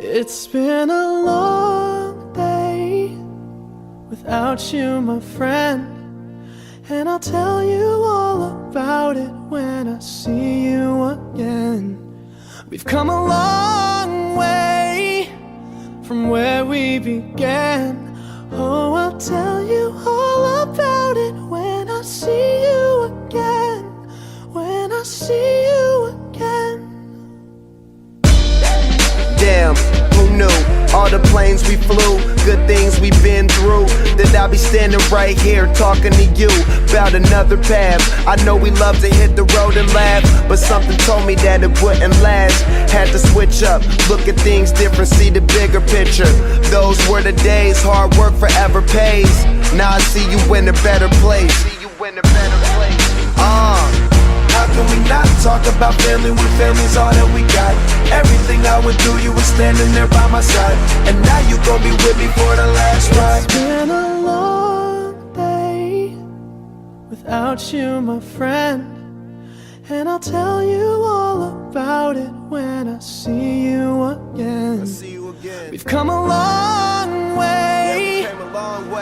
It's been a long day without you, my friend, and I'll tell you all about it when I see you again. We've come a long way from where we began. Oh, I'll tell you all about it when I see you again. When I see you again. Damn, who knew? All the planes we flew, good things we've been through, that I'll be standing right here talking to you about another path. I know we love to hit the road and laugh, but something told me that it wouldn't last. Had to switch up, look at things different, see the bigger picture. Those were the days, hard work forever pays. Now I see you in a better place. How can we not talk about family when family's all that we got? Everything I went through, you were standing there by my side, and now you gon' be with me for the last ride. It's been a long day without you, my friend, and I'll tell you all about it when I see you again. We've come a long way,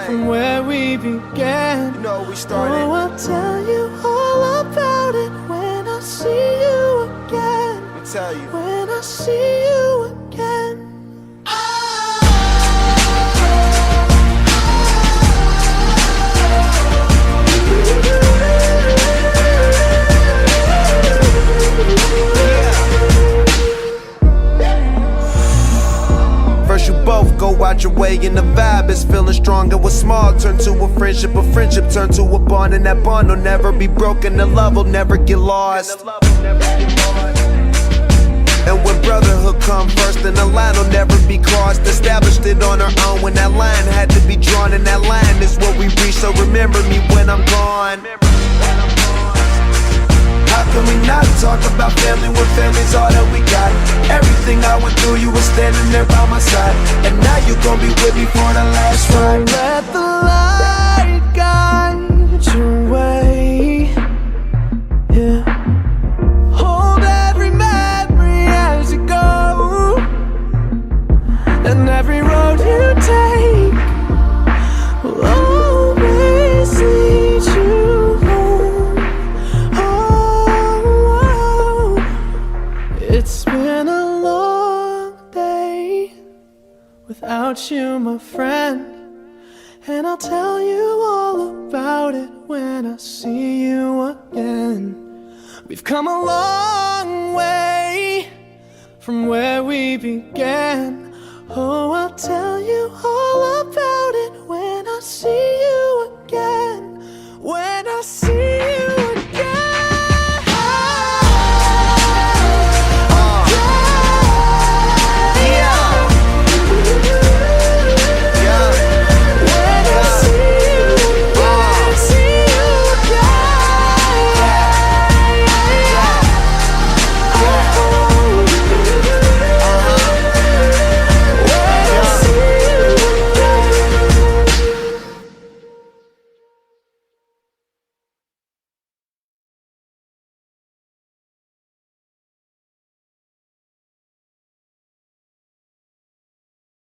from where we began. You know we started. Oh, I'll tell you all about it when I see you again. Tell you. When I see you again. First you both go out your way and the vibe is feeling strong. And what's small turn to a friendship turn to a bond, and that bond will never be broken. The love will never get lost. And when brotherhood come first, then the line will never be crossed. Established it on our own when that line had to be drawn, and that line is what we reach. So remember me when I'm gone. How can we not talk about family when family's all that we got? Everything I went through, you were standing there by my side, and now you gon' be with me for the last ride. Let the light guide your way. Yeah. Hold every memory as you go, and every road you take will always lead you home. Oh, it's been a long day without you, my friend, and I'll tell you all about it when I see you again. We've come a long way from where we began. Oh, I'll tell you all